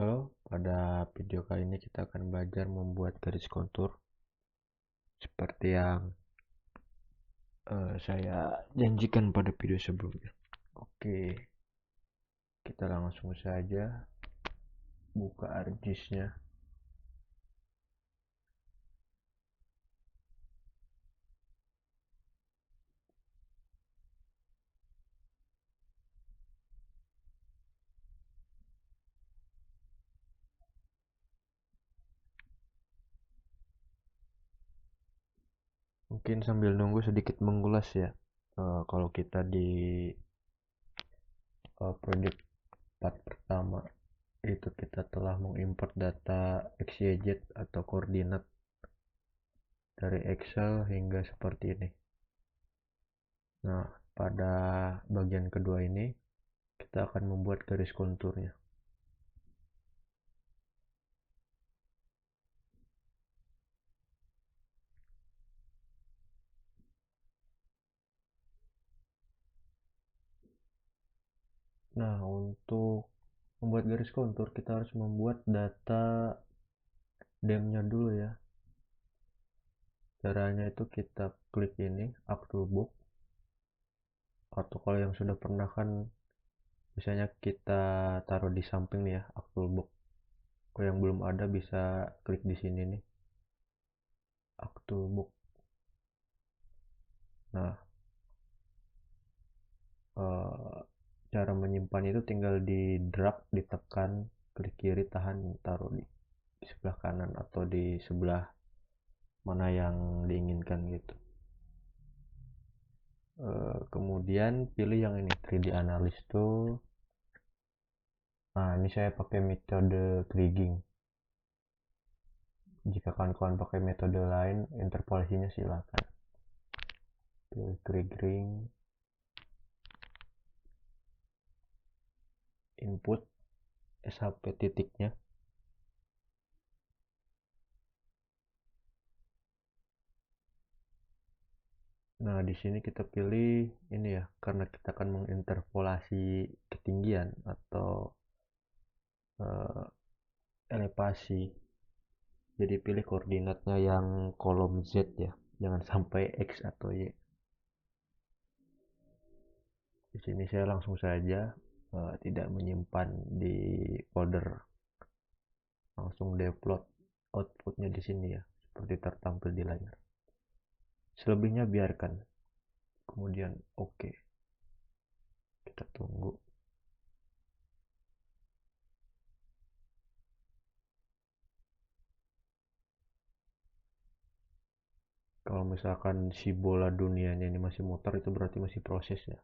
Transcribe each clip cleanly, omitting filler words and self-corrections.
Halo, pada video kali ini kita akan belajar membuat garis kontur seperti yang saya janjikan pada video sebelumnya. Oke, kita langsung saja buka ArcGIS-nya. Mungkin sambil nunggu sedikit mengulas ya. Kalau kita di project part pertama itu kita telah mengimport data XYZ atau koordinat dari Excel hingga seperti ini. Nah, pada bagian kedua ini kita akan membuat garis konturnya. Nah, untuk membuat garis kontur kita harus membuat data dem-nya dulu ya. Caranya itu kita klik ini Actualbook, atau kalau yang sudah pernah kan misalnya kita taruh di samping nih ya Actualbook. Kalau yang belum ada bisa klik di sini nih Actualbook. Nah, cara menyimpan itu tinggal di drag, ditekan, klik kiri, tahan, taruh di sebelah kanan atau di sebelah mana yang diinginkan gitu. Kemudian pilih yang ini 3D Analyst Tool. Nah, ini saya pakai metode kriging. Jika kawan-kawan pakai metode lain interpolasinya silakan. Pilih kriging, input SHP titiknya. Nah, di sini kita pilih ini ya, karena kita akan menginterpolasi ketinggian atau elevasi. Jadi pilih koordinatnya yang kolom Z ya, jangan sampai X atau Y. Di sini saya langsung saja tidak menyimpan di folder, langsung deplot outputnya di sini ya, seperti tertampil di layar. Selebihnya biarkan. Kemudian oke. Kita tunggu. Kalau misalkan si bola dunianya ini masih muter, itu berarti masih proses ya.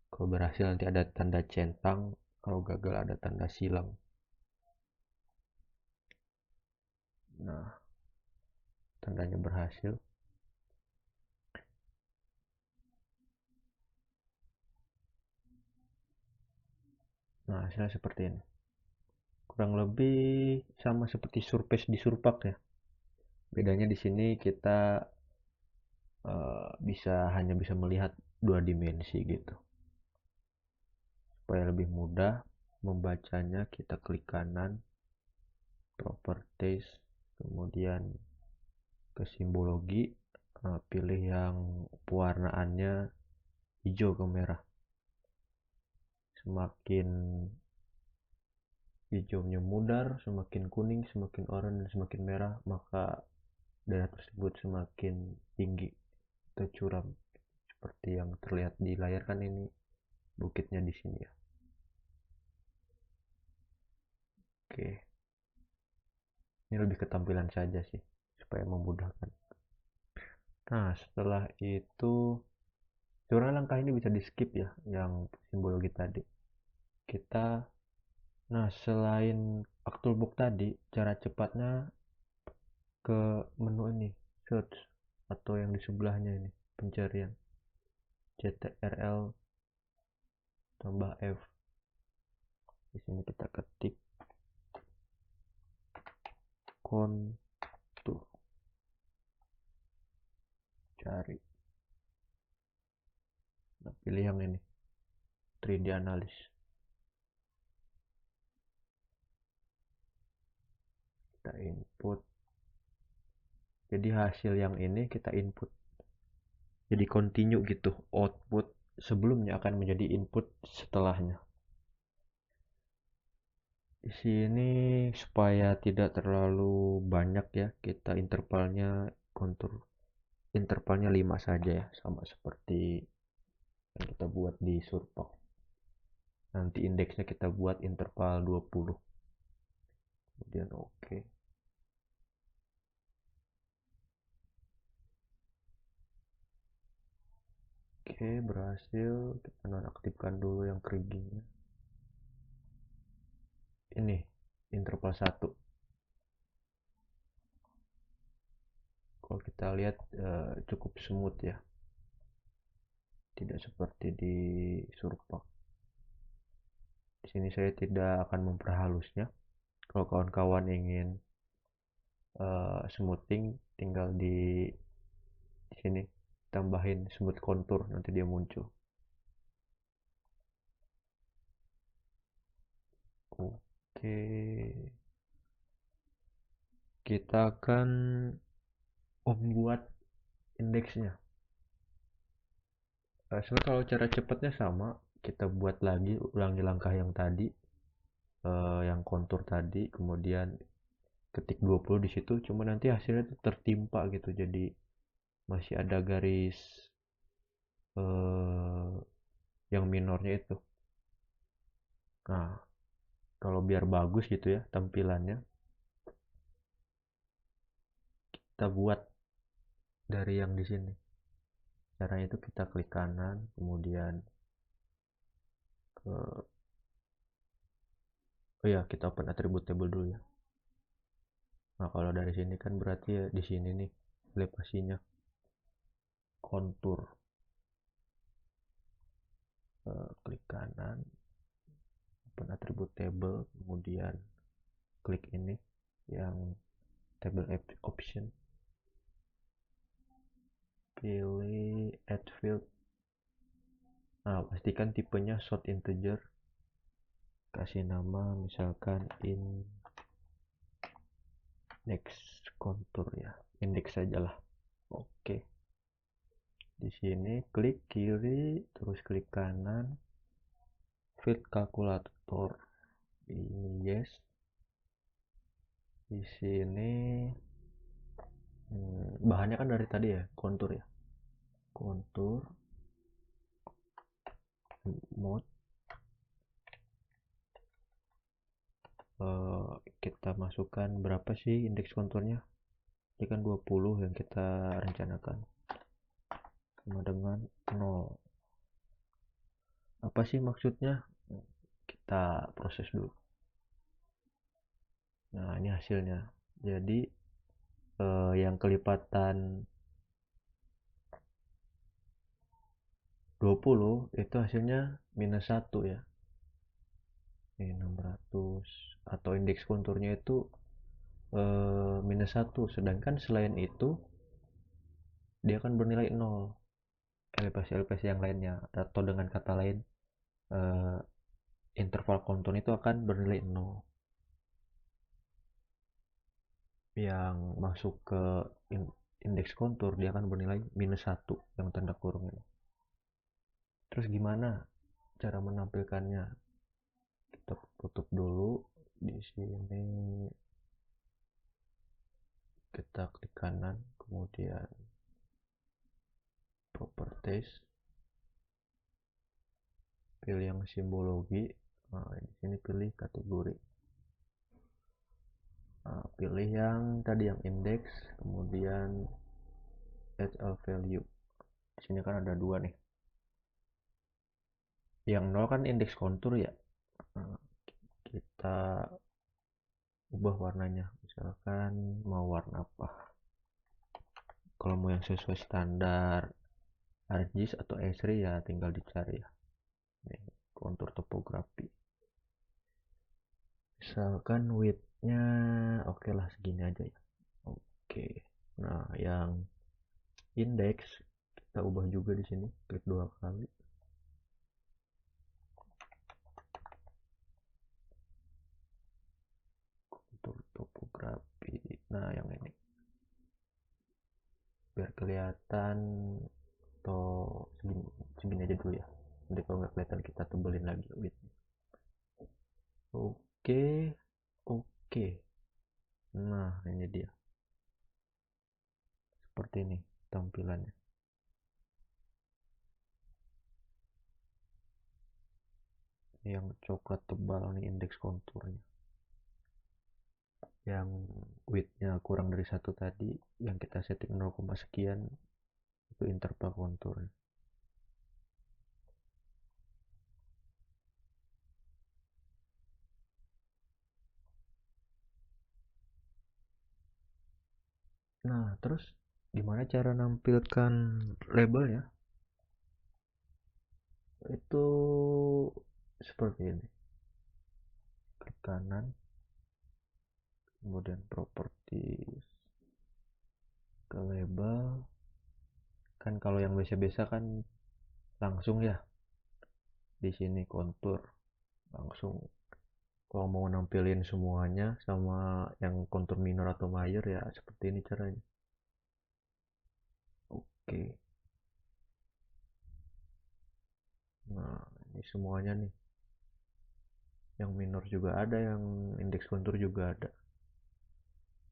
Kalau berhasil nanti ada tanda centang, kalau gagal ada tanda silang. Nah, tandanya berhasil. Nah, hasilnya seperti ini. Kurang lebih sama seperti surface di Surpak ya. Bedanya di sini kita hanya bisa melihat dua dimensi gitu. Supaya lebih mudah membacanya, kita klik kanan, properties, kemudian ke simbologi, pilih yang pewarnaannya hijau ke merah. Semakin hijaunya mudar, semakin kuning, semakin oranye, dan semakin merah, maka daerah tersebut semakin tinggi atau curam. Seperti yang terlihat di layar kan, ini bukitnya di sini ya. Oke, ini lebih ketampilan saja sih supaya memudahkan. Nah, setelah itu sebenarnya langkah ini bisa di skip ya, yang simbologi tadi. Nah, selain Actualbook tadi, cara cepatnya ke menu ini, search, atau yang di sebelahnya ini, pencarian, CTRL tambah F. Di sini kita ketik kontur, cari. Nah, pilih yang ini, 3D Analyst. kita input, jadi hasil yang ini kita input, jadi continue gitu, output sebelumnya akan menjadi input setelahnya. Di sini supaya tidak terlalu banyak ya, kita intervalnya kontur intervalnya 5 saja ya, sama seperti yang kita buat di Surpak. Nanti indeksnya kita buat interval 20. Kemudian oke. Oke, berhasil. Kita nonaktifkan dulu yang krigingnya. Ini interval 1. Kalau kita lihat cukup smooth ya, tidak seperti di Surpak. Di sini saya tidak akan memperhalusnya. Kalau kawan-kawan ingin smoothing, tinggal di sini tambahin smooth contour, nanti dia muncul. Oke, kita akan membuat indeksnya. Sebenarnya kalau cara cepatnya sama, kita buat lagi, ulangi langkah yang tadi, yang kontur tadi, kemudian ketik 20 di situ, cuma nanti hasilnya tuh tertimpa gitu, jadi masih ada garis yang minornya itu. Nah, kalau biar bagus gitu ya tampilannya, kita buat dari yang di sini. Caranya itu kita klik kanan, kemudian ke oh ya, kita open attribute table dulu ya. Nah, kalau dari sini kan berarti ya di sini nih elevasinya kontur. Klik kanan, open attribute table, kemudian klik ini yang table option, pilih add field. Nah, pastikan tipenya short integer, kasih nama misalkan index contour ya, index sajalah. Oke, di sini klik kiri, terus klik kanan, field calculator ini yes. Di sini bahannya kan dari tadi ya, kontur ya, kontur mode. Kita masukkan berapa sih indeks konturnya, ini kan 20 yang kita rencanakan, sama dengan 0. Apa sih maksudnya, kita proses dulu. Nah, ini hasilnya. Jadi yang kelipatan 20 itu hasilnya minus 1 ya. Ini 600, atau indeks konturnya itu minus 1, sedangkan selain itu dia akan bernilai 0 elevasi-elevasi yang lainnya, atau dengan kata lain interval kontur itu akan bernilai 0. Yang masuk ke indeks kontur dia akan bernilai minus 1 yang tanda kurung ini. Terus gimana cara menampilkannya? Kita tutup dulu. Di sini kita klik kanan, kemudian properties, pilih yang simbologi. Nah, di sini pilih kategori. Nah, pilih yang tadi yang index, kemudian HL value. Di sini kan ada dua nih. Yang 0 kan indeks kontur ya. Nah, kita ubah warnanya, misalkan mau warna apa. Kalau mau yang sesuai standar ArcGIS atau Esri ya tinggal dicari ya. Nih, kontur topografi. Misalkan width-nya oke lah segini aja ya. Oke. Nah, yang index kita ubah juga di sini, klik 2 kali. Kontur topografi. kelihatan, atau segini, segini aja dulu ya, nanti kalau nggak kelihatan kita tebelin lagi widthnya. Oke, oke. Nah, ini dia, seperti ini tampilannya. Yang coklat tebal nih indeks konturnya, yang widthnya kurang dari 1 tadi, yang kita setting 0, sekian, itu interval konturnya. Nah, terus gimana cara nampilkan labelnya? Itu seperti ini. Klik kanan, kemudian properties, ke label. Kan kalau yang biasa-biasa kan langsung ya, di sini kontur langsung. Kalau mau nampilin semuanya sama yang kontur minor atau mayor ya seperti ini caranya. Oke. Nah, ini semuanya nih. Yang minor juga ada, yang indeks kontur juga ada.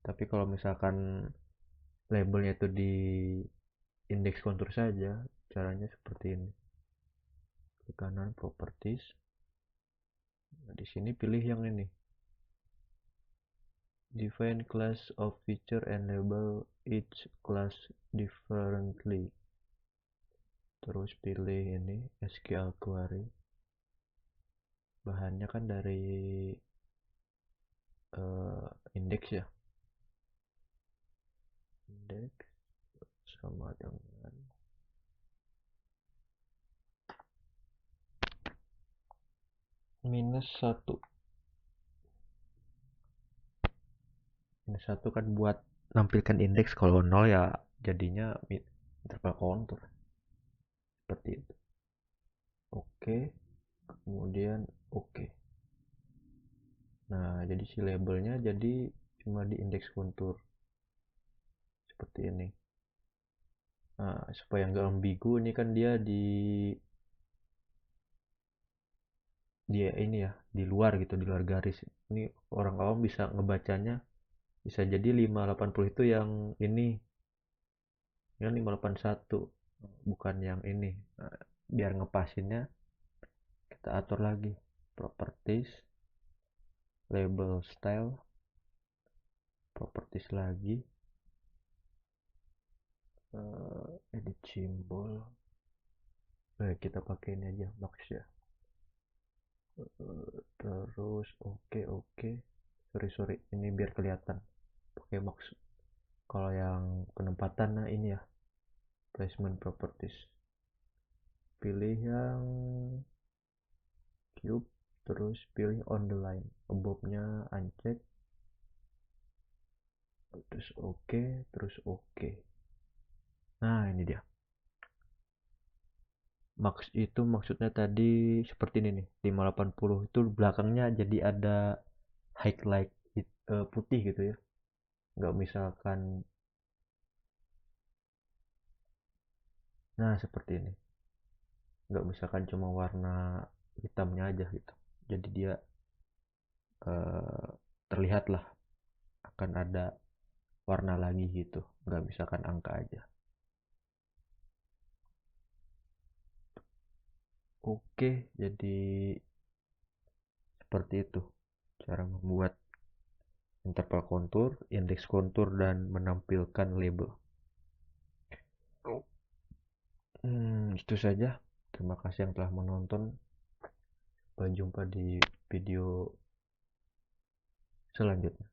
Tapi kalau misalkan labelnya itu di indeks kontur saja, caranya seperti ini. Klik kanan properties. Nah, di sini pilih yang ini. Define class of feature and label each class differently. Terus pilih ini SQL query. Bahannya kan dari indeks ya. Indeks sama dengan -1. -1 kan buat nampilkan indeks, kalau 0 ya jadinya interval kontur. Seperti itu. Oke. Kemudian oke. Nah, jadi si labelnya jadi cuma di indeks kontur. Seperti ini. Nah, supaya nggak ambigu, ini kan dia ini ya, di luar gitu, di luar garis. Ini orang awam bisa ngebacanya, bisa jadi 580 itu yang ini, yang 581, bukan yang ini. Nah, biar ngepasinnya kita atur lagi properties, label style, properties lagi, edit symbol. Kita pakai ini aja max ya. Terus oke. Sorry, ini biar kelihatan pakai max. Kalau yang penempatan, nah ini ya, placement properties, pilih yang cube, terus pilih on the line, above-nya uncheck, terus oke. Nah, ini dia. Max itu maksudnya tadi seperti ini nih, 580 itu belakangnya jadi ada highlight putih gitu ya. Nggak misalkan, nah seperti ini. Nggak misalkan cuma warna hitamnya aja gitu. Jadi dia terlihat lah akan ada warna lagi gitu, nggak misalkan angka aja. Oke, jadi seperti itu cara membuat interval kontur, indeks kontur, dan menampilkan label. Itu saja. Terima kasih yang telah menonton. Sampai jumpa di video selanjutnya.